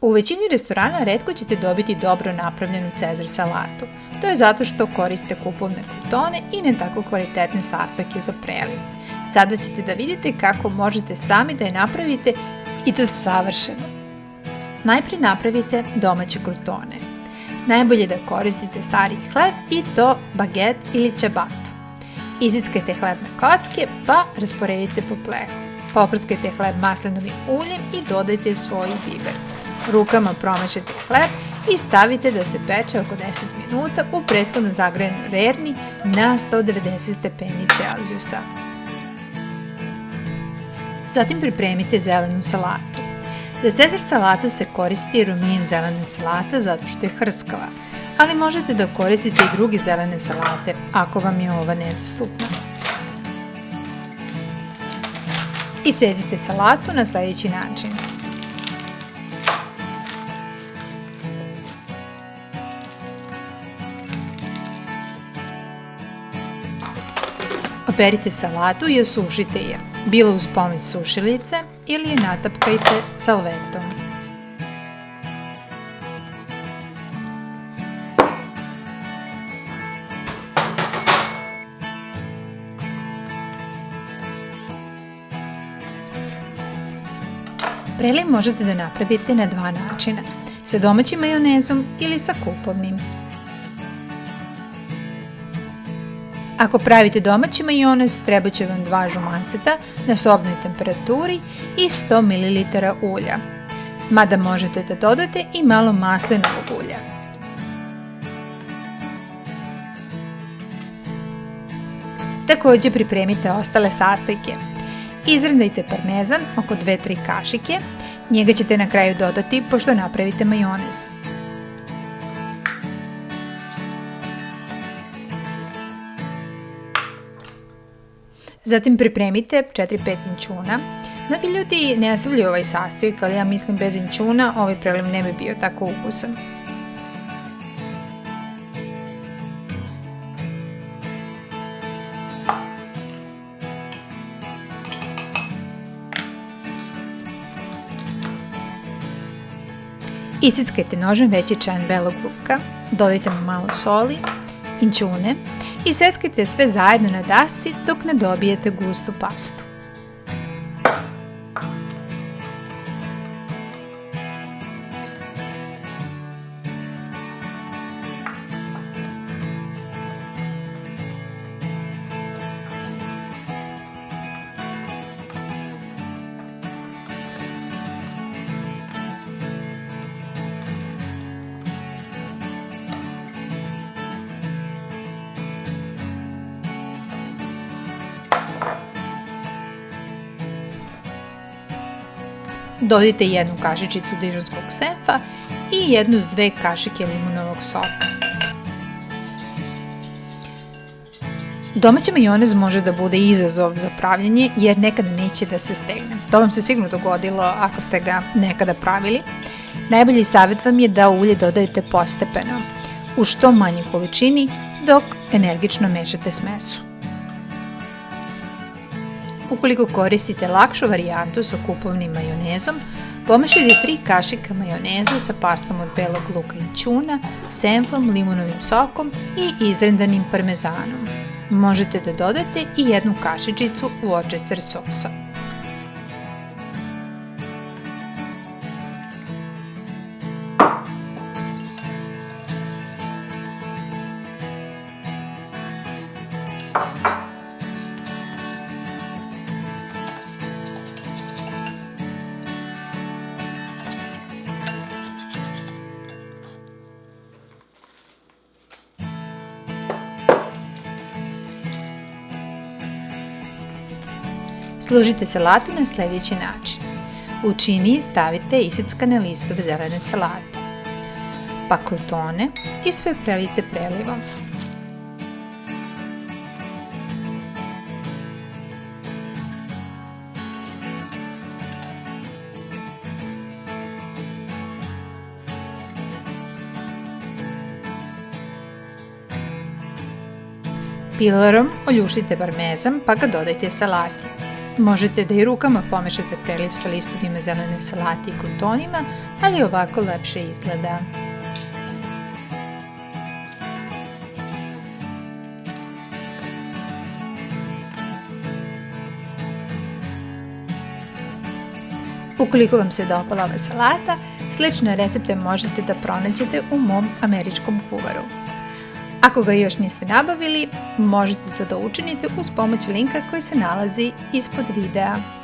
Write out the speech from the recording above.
U većini restorana retko ćete dobiti dobro napravljenu Cezar salatu. To je zato što koriste kupovne krutone i ne tako kvalitetne sastojke za preliv. Sada ćete da vidite kako možete sami da je napravite i to savršeno. Najprije napravite domaće krutone. Najbolje da koristite stari hleb i to baget ili ćebatu. Izickajte hleb na kocke pa rasporedite po plehu. Poprskajte hleb maslinovim uljem i dodajte svoj biber. Rukama promešajte hleb i stavite da se peče oko 10 minuta u prethodno zagrejanoj rerni na 190 stepeni Celzijusa. Zatim pripremite zelenu salatu. Za Cezar salatu se koristi rumen zelene salate zato što je hrskava, ali možete da koristite i druge zelene salate ako vam je ova nedostupna. Isecite salatu na sljedeći način. Operite salatu i osušite je, bilo uz pomoć sušilice ili je natapkajte salvetom. Preliv možete da napravite na dva načina, sa domaćim majonezom ili sa kupovnim. Ako pravite domaći majonez, treba će vam 2 žumanceta na sobnoj temperaturi i 100 ml ulja, mada možete da dodate i malo maslinovog ulja. Također pripremite ostale sastojke. Izrendajte parmezan oko 2-3 kašike, njega ćete na kraju dodati pošto napravite majonez. Zatim pripremite 4-5 inćuna. Mnogi ljudi ne stavljaju ovaj sastojak, ali ja mislim bez inćuna ovaj preliv ne bi bio tako ukusan. Isickajte nožem veći čan belog luka, dodajte mu malo soli, inćune i seckajte sve zajedno na dasci dok ne dobijete gustu pastu. Dodajte 1 kašičicu dižonskog senfa i 1 do 2 kašike limunovog soka. Domaći majonez može da bude izazov za pravljenje jer nekada neće da se stegne. To vam se sigurno dogodilo ako ste ga nekada pravili. Najbolji savjet vam je da ulje dodajete postepeno, u što manjoj količini dok energično mešate smesu. Ukoliko koristite lakšu varijantu sa kupovnim majonezom, pomešajte 3 kašika majoneza sa pastom od belog luka i ćuna, senfom, limunovim sokom i izrendanim parmezanom. Možete da dodate i 1 kašičicu Worcester sosa. Služite salatu na sljedeći način. U činiji stavite iseckane listove zelene salate, pa krutone i sve prelijte prelivom. Pilerom oljuštite parmezan pa ga dodajte salati. Možete da i rukama pomešate preliv sa listovima zelene salate i krutonima, ali ovako lepše izgleda. Ukoliko vam se dopala ova salata, slične recepte možete da pronađete u mom američkom kuvaru. Ako ga još niste nabavili, možete to da učinite uz pomoć linka koji se nalazi ispod videa.